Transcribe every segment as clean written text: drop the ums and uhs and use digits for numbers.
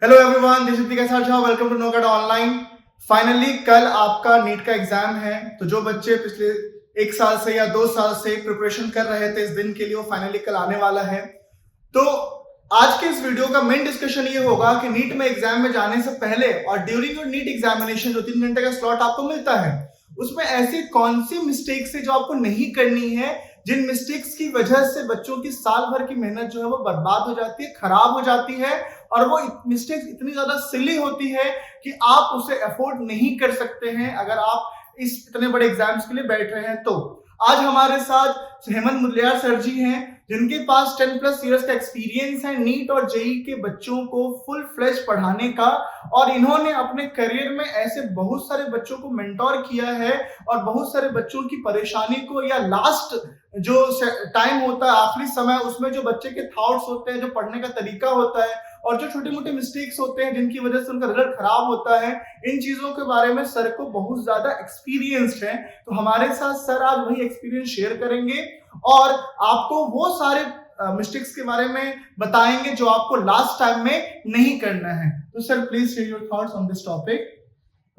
Hello everyone, this is Vikas Jha. Welcome to नोकड online. Finally कल आपका नीट का एग्जाम है, तो जो बच्चे पिछले 1 साल से या 2 साल से प्रिपरेशन कर रहे थे इस दिन के लिए, वो फाइनली कल आने वाला है। तो आज के इस वीडियो का मेन डिस्कशन ये होगा कि नीट में एग्जाम में जाने से पहले और ड्यूरिंग योर नीट एग्जामिनेशन जो 3 घंटे का स्लॉट आपको मिलता है, उसमें ऐसी कौन सी मिस्टेक्स है जो आपको नहीं करनी है, जिन मिस्टेक्स की वजह से बच्चों की साल भर की मेहनत जो है वो बर्बाद हो जाती है, खराब हो जाती है, और वो मिस्टेक्स इतनी ज्यादा सिली होती है कि आप उसे अफोर्ड नहीं कर सकते हैं अगर आप इस इतने बड़े एग्जाम्स के लिए बैठ रहे हैं। तो आज हमारे साथ हेमंत मुदलियार सर जी हैं, जिनके पास 10+ इयर्स का एक्सपीरियंस है नीट और जेई के बच्चों को फुल फ्लेश पढ़ाने का, और इन्होंने अपने करियर में ऐसे बहुत सारे बच्चों को मेंटोर किया है और बहुत सारे बच्चों की परेशानी को, या लास्ट जो टाइम होता है, आखिरी समय, उसमें जो बच्चे के थॉट्स होते हैं, जो पढ़ने का तरीका होता है, और जो छोटे मोटे मिस्टेक्स होते हैं जिनकी वजह से उनका रिजल्ट खराब होता है, इन चीजों के बारे में सर को बहुत ज्यादा एक्सपीरियंस है। तो हमारे साथ सर आज वही एक्सपीरियंस शेयर करेंगे और आपको वो सारे मिस्टेक्स के बारे में बताएंगे जो आपको लास्ट टाइम में नहीं करना है। तो sir please share your thoughts on this topic.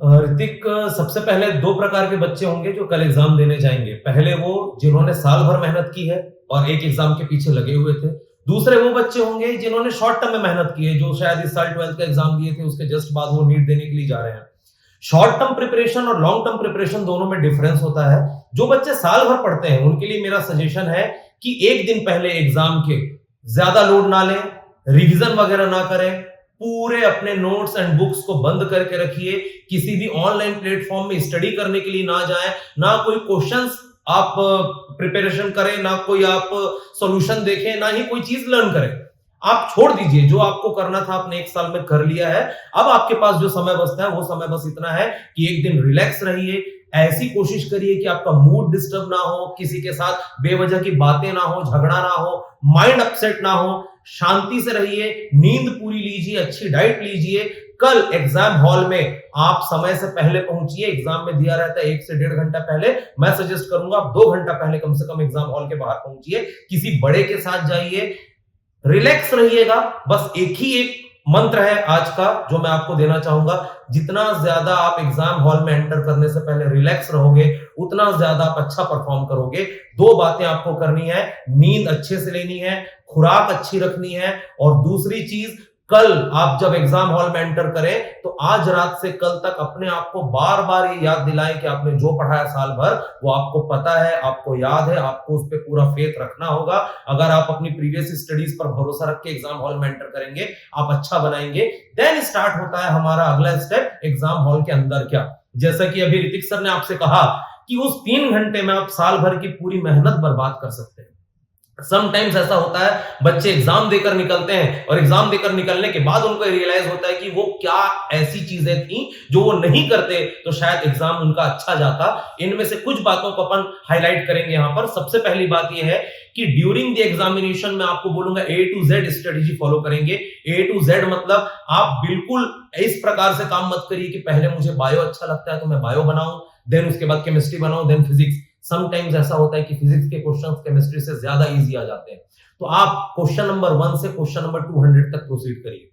Hrithik, सबसे पहले 2 प्रकार के बच्चे होंगे जो कल एग्जाम देने जाएंगे। पहले वो जिन्होंने साल भर मेहनत की है और एक एग्जाम के पीछे लगे हुए थे। दूसरे वो बच्चे होंगे जिन्होंने शॉर्ट टर्म में मेहनत की है, जो शायद इस साल 12th का एग्जाम दिए थे, उसके जस्ट बाद वो नीट देने के लिए जा रहे हैं। शॉर्ट टर्म प्रिपरेशन और लॉन्ग टर्म प्रिपरेशन दोनों में डिफरेंस होता है। जो बच्चे साल भर पढ़ते हैं उनके लिए मेरा सजेशन है कि एक दिन पहले एग्जाम के ज्यादा लोड ना लें, रिवीजन वगैरह ना करें, पूरे अपने नोट्स एंड बुक्स को बंद करके रखिए। किसी भी ऑनलाइन प्लेटफॉर्म में स्टडी करने के लिए ना जाएं, ना कोई क्वेश्चंस आप प्रिपरेशन करें, ना कोई आप सॉल्यूशन देखें, ना ही कोई चीज लर्न करें। आप छोड़ दीजिए, जो आपको करना था आपने 1 साल में कर लिया है। अब आपके पास जो समय बचता है वो समय बस इतना है कि एक दिन रिलैक्स रहिए। ऐसी कोशिश करिए कि आपका मूड डिस्टर्ब ना हो, किसी के साथ बेवजह की बातें ना हो, झगड़ा ना हो, माइंड अपसेट ना हो, शांति से रहिए, नींद पूरी लीजिए, अच्छी डाइट लीजिए। कल एग्जाम हॉल में आप समय से पहले पहुंचिए। एग्जाम में दिया रहता है 1 से 1.5 घंटा पहले। मैं सजेस्ट करूंगा आप 2 घंटा पहले कम से कम एग्जाम हॉल के बाहर पहुंचिए। किसी बड़े के साथ जाइए, रिलैक्स रहिएगा। बस एक मंत्र है आज का जो मैं आपको देना चाहूंगा, जितना ज्यादा आप एग्जाम हॉल में एंटर करने से पहले रिलैक्स रहोगे, उतना ज्यादा आप अच्छा परफॉर्म करोगे। 2 बातें आपको करनी है, नींद अच्छे से लेनी है, खुराक अच्छी रखनी है, और दूसरी चीज, कल आप जब एग्जाम हॉल में एंटर करें तो आज रात से कल तक अपने आप को बार बार ये याद दिलाएं कि आपने जो पढ़ा है साल भर वो आपको पता है, आपको याद है, आपको उस पर पूरा फेथ रखना होगा। अगर आप अपनी प्रीवियस स्टडीज पर भरोसा रख के एग्जाम हॉल में एंटर करेंगे, आप अच्छा बनाएंगे। देन स्टार्ट होता है हमारा अगला स्टेप, एग्जाम हॉल के अंदर क्या। जैसा कि अभी ऋतिक सर ने आपसे कहा कि उस 3 घंटे में आप साल भर की पूरी मेहनत बर्बाद कर सकते हैं। समटाइम्स ऐसा होता है, बच्चे एग्जाम देकर निकलते हैं और एग्जाम देकर निकलने के बाद उनको रियलाइज होता है कि वो क्या ऐसी चीजें थी जो वो नहीं करते तो शायद एग्जाम उनका अच्छा जाता। इनमें से कुछ बातों को अपन हाईलाइट करेंगे यहां पर। सबसे पहली बात यह है कि ड्यूरिंग द एग्जामिनेशन में आपको बोलूंगा A to Z strategy follow करेंगे। A to Z मतलब आप बिल्कुल इस प्रकार से काम मत करिए कि पहले मुझे बायो अच्छा लगता है तो मैं बायो बनाऊं, देन उसके बाद केमिस्ट्री बनाऊं, देन फिजिक्स। समटाइम्स ऐसा होता है कि फिजिक्स के क्वेश्चंस केमिस्ट्री से ज्यादा इजी आ जाते हैं। तो आप क्वेश्चन नंबर 1 से क्वेश्चन नंबर 200 तक प्रोसीड करिए।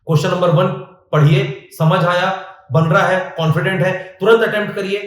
क्वेश्चन नंबर 1 पढ़िए, समझ आया, बन रहा है, कॉन्फिडेंट है, तुरंत अटेम्प्ट करिए।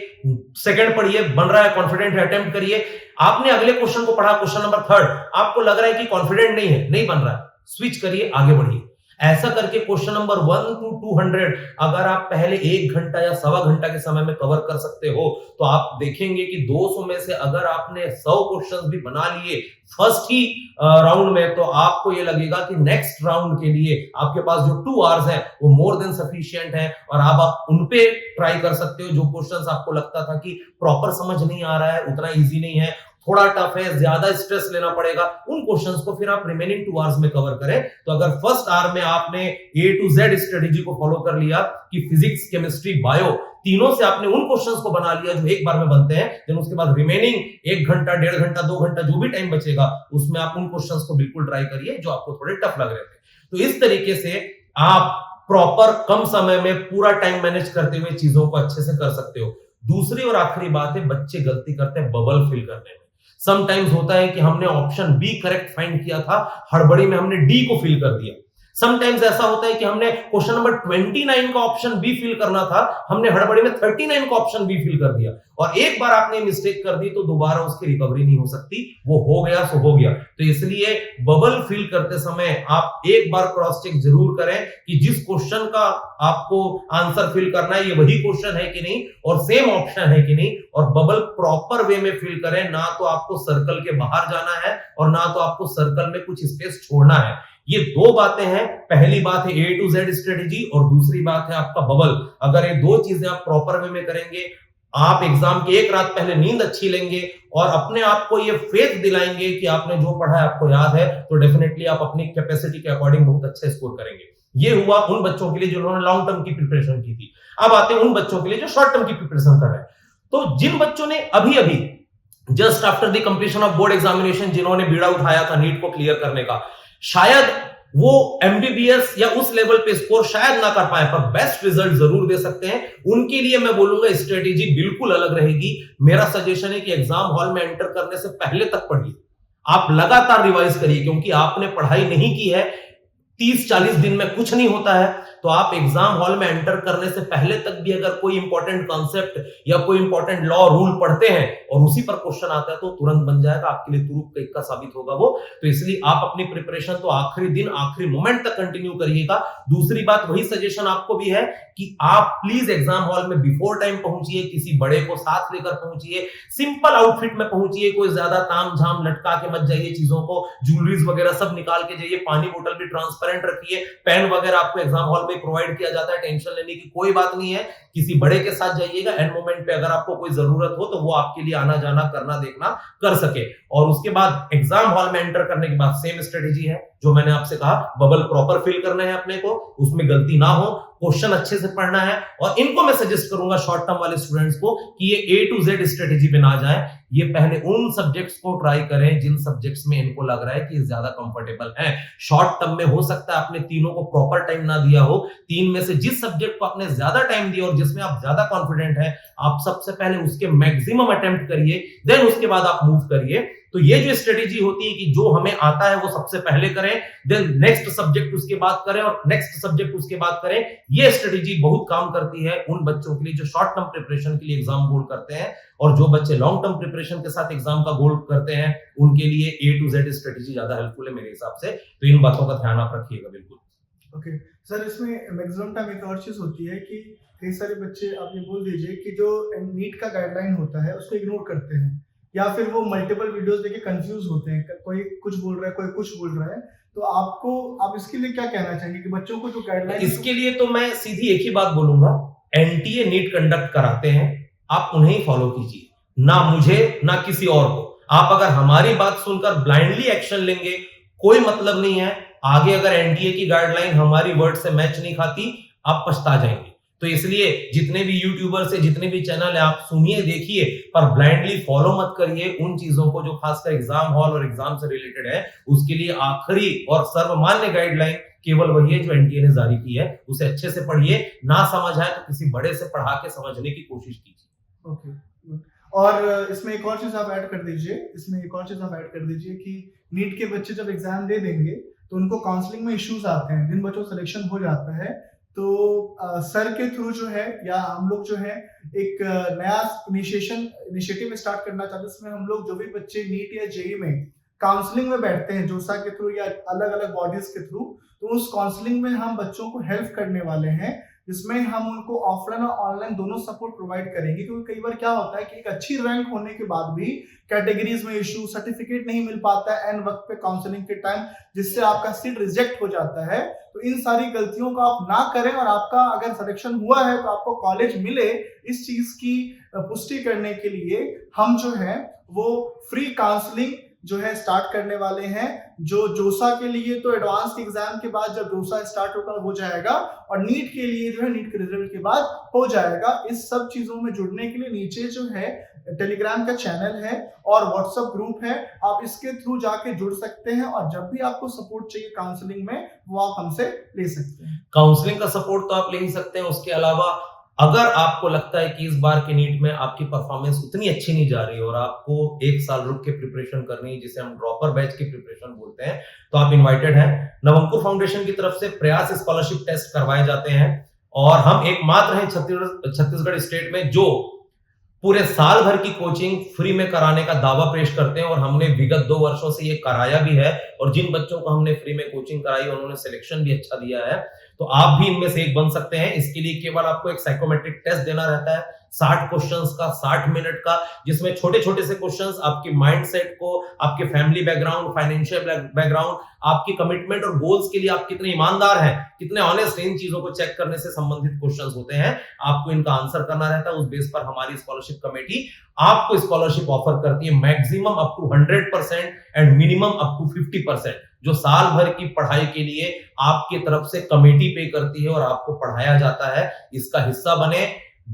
सेकंड पढ़िए, बन रहा है, कॉन्फिडेंट है, अटेम्प्ट करिए। आपने अगले क्वेश्चन को पढ़ा, क्वेश्चन नंबर 3, आपको लग रहा है कि कॉन्फिडेंट नहीं है, नहीं बन रहा है, स्विच करिए, आगे बढ़िए। ऐसा करके क्वेश्चन नंबर 1 to 200 अगर आप पहले 1 घंटा या सवा घंटा के समय में कवर कर सकते हो तो आप देखेंगे कि 200 में से अगर आपने 100 क्वेश्चंस भी बना लिए फर्स्ट ही राउंड में, तो आपको ये लगेगा कि नेक्स्ट राउंड के लिए आपके पास जो 2 आवर्स हैं वो मोर देन सफिशिएंट है, और आप उन पे ट्राई कर सकते हो। जो क्वेश्चंस आपको लगता था कि प्रॉपर समझ नहीं आ रहा है, उतना इजी नहीं है, थोड़ा टफ है, ज्यादा स्ट्रेस लेना पड़ेगा, उन क्वेश्चंस को फिर आप रिमेनिंग 2 आवर्स में कवर करें। तो अगर फर्स्ट आवर में आपने A to Z स्ट्रेटेजी को फॉलो कर लिया कि फिजिक्स, केमिस्ट्री, बायो तीनों से आपने उन क्वेश्चंस को बना लिया जो एक बार में बनते हैं, देन उसके बाद रिमेनिंग 1 घंटा, 1.5 घंटा, 2 घंटा जो भी टाइम बचेगा उसमें आप उन क्वेश्चंस को बिल्कुल ट्राई करिए जो आपको थोड़े टफ लग रहे थे। तो इस तरीके से आप प्रॉपर कम समय में पूरा टाइम मैनेज करते हुए चीजों को अच्छे से कर सकते हो। दूसरी और आखिरी बात है, बच्चे गलती करते हैं बबल फिल करने में। समटाइम्स होता है कि हमने ऑप्शन बी करेक्ट फाइंड किया था, हड़बड़ी में हमने डी को फिल कर दिया। समटाइम्स ऐसा होता है कि हमने क्वेश्चन नंबर 29 का ऑप्शन बी फिल करना था, हमने हड़बड़ी में 39 का ऑप्शन बी फिल कर दिया, और एक बार आपने मिस्टेक कर दी तो दोबारा उसकी रिकवरी नहीं हो सकती, वो हो गया सो हो गया। तो इसलिए बबल फिल करते समय आप एक बार क्रॉस चेक जरूर करें कि जिस क्वेश्चन का आपको आंसर फिल करना है ये वही क्वेश्चन है कि नहीं और सेम ऑप्शन है कि नहीं, और बबल प्रॉपर वे में फिल करें, ना तो आपको सर्कल के बाहर जाना है और ना तो आपको सर्कल में कुछ स्पेस छोड़ना है। ये दो बातें हैं, पहली बात है A to Z स्ट्रेटेजी और दूसरी बात है आपका बबल। अगर ये दो चीजें आप प्रॉपर वे में करेंगे, आप एग्जाम के एक रात पहले नींद अच्छी लेंगे और अपने आप को ये फेथ दिलाएंगे कि आपने जो पढ़ा है आपको याद है, तो डेफिनेटली आप अपनी कैपेसिटी के अकॉर्डिंग बहुत अच्छा स्कोर करेंगे। ये हुआ उन बच्चों के लिए जिन्होंने लॉन्ग टर्म की प्रिपरेशन की थी। अब आते हैं उन बच्चों के लिए जो शॉर्ट टर्म की प्रिपरेशन कर रहे हैं। तो जिन बच्चों ने अभी अभी just after the completion of board examination जिन्होंने बीड़ा उठाया था नीट को क्लियर करने का, शायद वो एमबीबीएस या उस लेवल पे स्कोर शायद ना कर पाए पर बेस्ट रिजल्ट जरूर दे सकते हैं। उनके लिए मैं बोलूंगा स्ट्रेटेजी बिल्कुल अलग रहेगी। मेरा सजेशन है कि एग्जाम हॉल में एंटर करने से पहले तक पढ़िए, आप लगातार रिवाइज करिए, क्योंकि आपने पढ़ाई नहीं की है, 30-40 दिन में कुछ नहीं होता है। तो आप एग्जाम हॉल में एंटर करने से पहले तक भी अगर कोई इंपॉर्टेंट कॉन्सेप्ट या कोई इंपॉर्टेंट लॉ रूल पढ़ते हैं और उसी पर क्वेश्चन आता है तो तुरंत बन जाएगा, आपके लिए तुरुप का इक्का साबित होगा वो। तो इसलिए आप अपनी प्रिपरेशन तो आखिरी दिन आखिरी मोमेंट तक कंटिन्यू करिएगा। दूसरी बात, वही सजेशन आपको भी है कि आप प्लीज एग्जाम हॉल में बिफोर टाइम पहुंचिए, किसी बड़े को साथ लेकर पहुंचिए, सिंपल आउटफिट में पहुंचिए, कोई ज्यादा ताम झाम लटका के मत जाइए चीजों को, ज्वेलरीज वगैरह सब निकाल के जाइए, पानी बोतल भी ट्रांसपेरेंट रखिए, पेन वगैरह आपको एग्जाम हॉल में प्रोवाइड किया जाता है, टेंशन लेने की कोई बात नहीं है। किसी बड़े के साथ जाइएगा, एंड मोमेंट पे अगर आपको कोई जरूरत हो तो वो आपके लिए आना जाना करना देखना कर सके। और उसके बाद एग्जाम हॉल में एंटर करने के बाद सेम स्ट्रेटेजी है जो मैंने आपसे कहा, बबल प्रॉपर फिल करना है अपने को, उसमें गलती ना हो, क्वेश्चन अच्छे से पढ़ना है। और इनको मैं सजेस्ट करूंगा शॉर्ट टर्म वाले स्टूडेंट्स को कि ये A to Z स्ट्रेटेजी पे ना जाए, ये पहले उन सब्जेक्ट्स को ट्राई करें जिन सब्जेक्ट्स में इनको लग रहा है कि ज्यादा कंफर्टेबल है। शॉर्ट टर्म में हो सकता है आपने तीनों को प्रॉपर टाइम ना दिया हो, तीन में से जिस सब्जेक्ट को आपने ज्यादा टाइम दिया और जिसमें आप ज्यादा कॉन्फिडेंट है, आप सबसे पहले उसके मैक्सिमम अटेम्प्ट करिए, देन उसके बाद आप मूव करिए। तो ये जो स्ट्रेटेजी होती है कि जो हमें आता है वो सबसे पहले करें, देन नेक्स्ट सब्जेक्ट उसके बाद करें और नेक्स्ट सब्जेक्ट उसके बाद करें, ये स्ट्रेटेजी बहुत काम करती है उन बच्चों के लिए जो शॉर्ट टर्म प्रिपरेशन के लिए एग्जाम गोल करते हैं। और जो बच्चे लॉन्ग टर्म प्रिपरेशन के साथ एग्जाम का गोल करते हैं उनके लिए A to Z स्ट्रेटेजी ज्यादा हेल्पफुल है मेरे हिसाब से। तो इन बातों का ध्यान आप रखिएगा बिल्कुल। ओके सर, इसमें मैक्सिमम टाइम एक और चीज होती है कि कई सारे बच्चे, आप ये बोल दीजिए कि जो नीट का गाइडलाइन होता है उसको इग्नोर करते हैं, या फिर वो मल्टीपल वीडियोस देख के कंफ्यूज होते हैं, कोई कुछ बोल रहा है कोई कुछ बोल रहा है। तो आप इसके लिए क्या कहना चाहेंगे कि बच्चों को जो गाइडलाइन, इसके लिए तो मैं सीधी एक ही बात बोलूंगा, एनटीए नीट कंडक्ट कराते हैं, आप उन्हें ही फॉलो कीजिए, ना मुझे ना किसी और को। आप अगर हमारी बात सुनकर ब्लाइंडली एक्शन लेंगे कोई मतलब नहीं है, आगे अगर एनटीए की गाइडलाइन हमारी वर्ड से मैच नहीं खाती आप पछता जाएंगे। तो इसलिए जितने भी यूट्यूबर्स है, जितने भी चैनल है, आप सुनिए देखिए, पर ब्लाइंडली फॉलो मत करिए उन चीजों को जो खासकर एग्जाम हॉल और एग्जाम से रिलेटेड है। उसके लिए आखिरी और सर्वमान्य गाइडलाइन केवल वही है जो एनटीए ने जारी की है, उसे अच्छे से पढ़िए, ना समझ आए तो किसी बड़े से पढ़ा के समझने की कोशिश कीजिए। ओके। और इसमें एक और चीज आप ऐड कर दीजिए कि नीट के बच्चे जब एग्जाम दे देंगे तो उनको काउंसलिंग में इश्यूज आते हैं, जिन बच्चों का सिलेक्शन हो जाता है तो सर के थ्रू जो है, या हम लोग जो है एक नया इनिशिएटिव स्टार्ट करना चाहते हैं, जिसमें हम लोग जो भी बच्चे नीट या जेईई में काउंसलिंग में बैठते हैं जोसा के थ्रू या अलग अलग बॉडीज के थ्रू, तो उस काउंसलिंग में हम बच्चों को हेल्प करने वाले हैं, जिसमें हम उनको ऑफलाइन और ऑनलाइन दोनों सपोर्ट प्रोवाइड करेंगे। क्योंकि कई बार क्या होता है कि एक अच्छी रैंक होने के बाद भी कैटेगरीज में इशू, सर्टिफिकेट नहीं मिल पाता है एन वक्त पे काउंसलिंग के टाइम, जिससे आपका सीट रिजेक्ट हो जाता है। तो इन सारी गलतियों को आप ना करें, और आपका अगर सिलेक्शन हुआ है तो आपको कॉलेज मिले, इस चीज की पुष्टि करने के लिए हम जो है वो फ्री काउंसलिंग जो है स्टार्ट करने वाले हैं। जो जोसा के लिए तो एडवांस एग्जाम के बाद जब जोसा स्टार्ट होगा हो जाएगा, और नीट के लिए जो है नीट के रिजल्ट के बाद हो जाएगा। इस सब चीजों में जुड़ने के लिए नीचे जो है टेलीग्राम का चैनल है और व्हाट्सएप ग्रुप है, आप इसके थ्रू जाके जुड़ सकते हैं, और जब भी आपको सपोर्ट चाहिए काउंसलिंग में वो आप हमसे ले सकते हैं। काउंसलिंग का सपोर्ट तो आप ले ही सकते हैं, उसके अलावा अगर आपको लगता है कि इस बार के नीट में आपकी परफॉर्मेंस उतनी अच्छी नहीं जा रही है और आपको 1 साल रुक के प्रिपरेशन करनी है, जिसे हम ड्रॉपर बैच की प्रिपरेशन बोलते हैं, तो आप इनवाइटेड हैं। नवंकुर फाउंडेशन की तरफ से प्रयास स्कॉलरशिप टेस्ट करवाए जाते हैं और हम एकमात्र हैं छत्तीसगढ़ स्टेट में जो पूरे साल भर की कोचिंग फ्री में कराने का दावा पेश करते हैं और हमने विगत 2 वर्षों से ये कराया भी है और जिन बच्चों को हमने फ्री में कोचिंग कराई उन्होंने सिलेक्शन भी अच्छा दिया है। तो आप भी इनमें से एक बन सकते हैं। इसके लिए केवल आपको एक साइकोमेट्रिक टेस्ट देना रहता है 60 क्वेश्चंस का, 60 मिनट का, जिसमें छोटे-छोटे से क्वेश्चंस आपकी माइंडसेट को, आपके फैमिली बैकग्राउंड, फाइनेंशियल बैकग्राउंड, आपकी कमिटमेंट और गोल्स के लिए आप कितने ईमानदार हैं, कितने ऑनेस्ट, इन चीजों को चेक करने से संबंधित क्वेश्चंस होते हैं। आपको इनका आंसर करना रहता है। उस बेस पर हमारी स्कॉलरशिप कमेटी आपको स्कॉलरशिप ऑफर करती है, maximum up to 100% and minimum up to 50%, जो साल भर की पढ़ाई के लिए आपकी तरफ से कमेटी पे करती है और आपको पढ़ाया जाता है। इसका हिस्सा बने।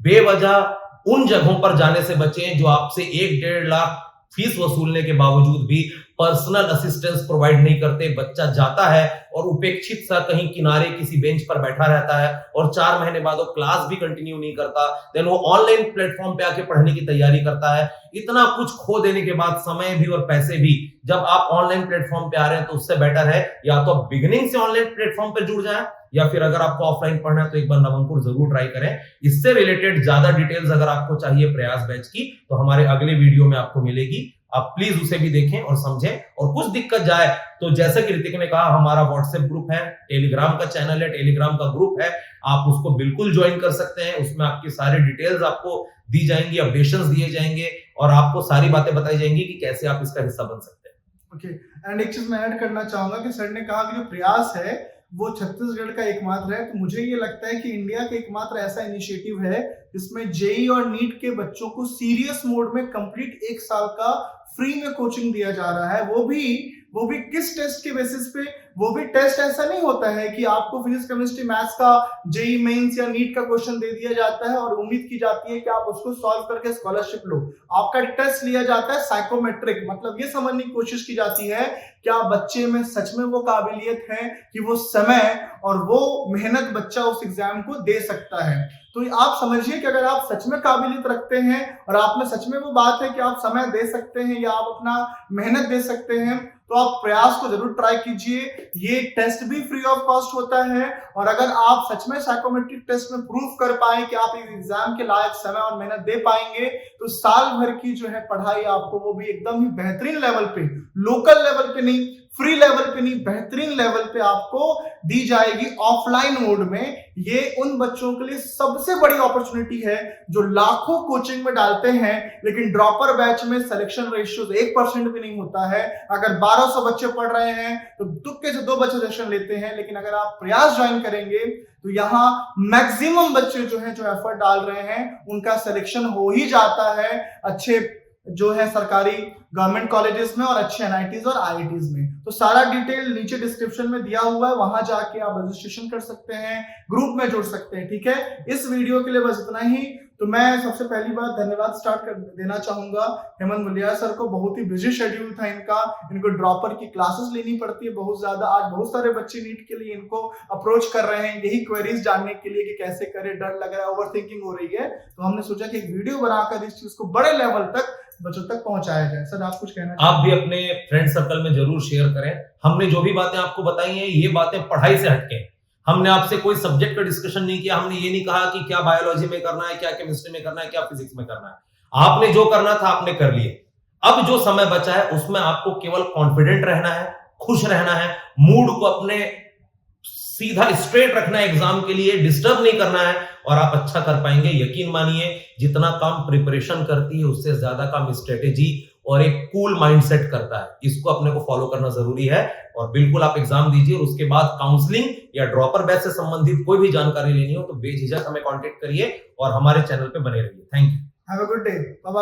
बेवजह उन जगहों पर जाने से बचें जो आपसे 1-1.5 लाख फीस वसूलने के बावजूद भी पर्सनल असिस्टेंस प्रोवाइड नहीं करते। बच्चा जाता है और उपेक्षित सा कहीं किनारे किसी बेंच पर बैठा रहता है और 4 महीने बाद वो क्लास भी कंटिन्यू नहीं करता, देन वो ऑनलाइन प्लेटफॉर्म पे आके पढ़ने की तैयारी करता है। इतना कुछ खो देने के बाद, समय भी और पैसे भी, जब आप ऑनलाइन प्लेटफॉर्म पे आ रहे हैं तो उससे बेटर है या तो आप बिगिनिंग से ऑनलाइन प्लेटफॉर्म पे जुड़ जाएं या फिर अगर आपको ऑफलाइन पढ़ना है तो एक बार नवंकुर जरूर ट्राई करें। इससे रिलेटेड ज्यादा डिटेल्स अगर आपको चाहिए प्रयास बैच की तो हमारे अगले वीडियो में आपको मिलेगी। आप प्लीज उसे भी देखें और समझें। और कुछ दिक्कत जाए तो जैसे कि ऋतिक ने कहा, हमारा व्हाट्सएप ग्रुप है, टेलीग्राम का चैनल है, टेलीग्राम का ग्रुप है, आप उसको बिल्कुल ज्वाइन कर सकते हैं। उसमें आपकी सारी डिटेल्स आपको दी जाएंगी, अपडेशंस दिए जाएंगे और आपको सारी बातें बताई जाएंगी कि कैसे आप इसका हिस्सा बन सकते हैं। ओके, एंड एक चीज मैं ऐड करना चाहूंगा कि सर ने कहा कि जो प्रयास है वो छत्तीसगढ़ का एकमात्र है, तो मुझे ये लगता है कि इंडिया का एकमात्र ऐसा इनिशिएटिव है जिसमें जेई और नीट के बच्चों को सीरियस मोड में कंप्लीट 1 साल का फ्री में कोचिंग दिया जा रहा है। वो भी किस टेस्ट के बेसिस पे? वो भी टेस्ट ऐसा नहीं होता है कि आपको फिजिक्स, केमिस्ट्री, मैथ्स का जेई मेंस या नीट का क्वेश्चन दे दिया जाता है और उम्मीद की जाती है कि आप उसको सॉल्व करके स्कॉलरशिप लो। आपका टेस्ट लिया जाता है साइकोमेट्रिक, मतलब ये समझने की कोशिश की जाती है क्या बच्चे में सच में वो काबिलियत है कि वो समय और वो मेहनत बच्चा उस एग्जाम को दे सकता है। तो आप समझिए कि अगर आप सच में काबिलियत रखते हैं और आप में सच में वो बात है कि आप समय दे सकते हैं या आप अपना मेहनत दे सकते हैं, तो आप प्रयास को जरूर ट्राई कीजिए। ये टेस्ट भी फ्री ऑफ कॉस्ट होता है और अगर आप सच में साइकोमेट्रिक टेस्ट में प्रूव कर पाए कि आप इस एग्जाम के लायक समय और मेहनत दे पाएंगे, तो साल भर की जो है पढ़ाई आपको वो भी एकदम ही बेहतरीन लेवल पे, लोकल लेवल पे नहीं, फ्री लेवल पे नहीं, बेहतरीन लेवल पे आपको दी जाएगी ऑफलाइन मोड में। ये उन बच्चों के लिए सबसे बड़ी अपॉर्चुनिटी है जो लाखों कोचिंग में डालते हैं लेकिन ड्रॉपर बैच में सिलेक्शन रेशियो 1% भी नहीं होता है। अगर 1200 बच्चे पढ़ रहे हैं तो तुक्के से 2 बच्चे सेशन लेते हैं, लेकिन अगर आप प्रयास ज्वाइन करेंगे तो यहाँ मैक्सिमम बच्चे जो है, जो एफर्ट डाल रहे हैं, उनका सिलेक्शन हो ही जाता है अच्छे जो है सरकारी गवर्नमेंट कॉलेजेस में और अच्छे एनआईटीज और आईआईटीज में। तो सारा डिटेल नीचे डिस्क्रिप्शन में दिया हुआ है, वहां जाके आप रजिस्ट्रेशन कर सकते हैं, ग्रुप में जुड़ सकते हैं। ठीक है, इस वीडियो के लिए बस इतना ही। तो मैं सबसे पहली बात धन्यवाद स्टार्ट कर देना चाहूंगा हेमंत मुलिया सर को। बहुत ही बिजी शेड्यूल था इनका, इनको ड्रॉपर की क्लासेस लेनी पड़ती है बहुत ज्यादा। आज बहुत सारे बच्चे नीट के लिए इनको अप्रोच कर रहे हैं यही क्वेरीज जानने के लिए कि कैसे करें, डर लग रहा है, ओवर थिंकिंग हो रही है। तो हमने सोचा कि एक वीडियो बनाकर इस चीज को बड़े लेवल तक बच्चों तक पहुंचाया जाए। सर आप कुछ कहना चाहिए? आप भी अपने फ्रेंड सर्कल में जरूर शेयर करें। हमने जो भी बातें आपको बताई हैं ये बातें पढ़ाई से हटके, हमने आपसे कोई सब्जेक्ट का डिस्कशन नहीं किया। हमने ये नहीं कहा कि क्या बायोलॉजी में करना है, क्या केमिस्ट्री में करना है, क्या फिजिक्स में करना है। आपने जो करना था आपने कर लिए। अब जो समय बचा है उसमें आपको केवल कॉन्फिडेंट रहना है, खुश रहना है, मूड को अपने सीधा स्ट्रेट रखना है, एग्जाम के लिए डिस्टर्ब नहीं करना है और आप अच्छा कर पाएंगे। यकीन मानिए जितना काम प्रिपरेशन करती है उससे ज्यादा काम स्ट्रेटेजी और एक कूल माइंडसेट करता है। इसको अपने को फॉलो करना जरूरी है और बिल्कुल आप एग्जाम दीजिए और उसके बाद काउंसलिंग या ड्रॉपर बैच से संबंधित कोई भी जानकारी लेनी हो तो बेझिझक हमें कांटेक्ट करिए और हमारे चैनल पे बने रहिए। Thank you, have a good day, bye bye.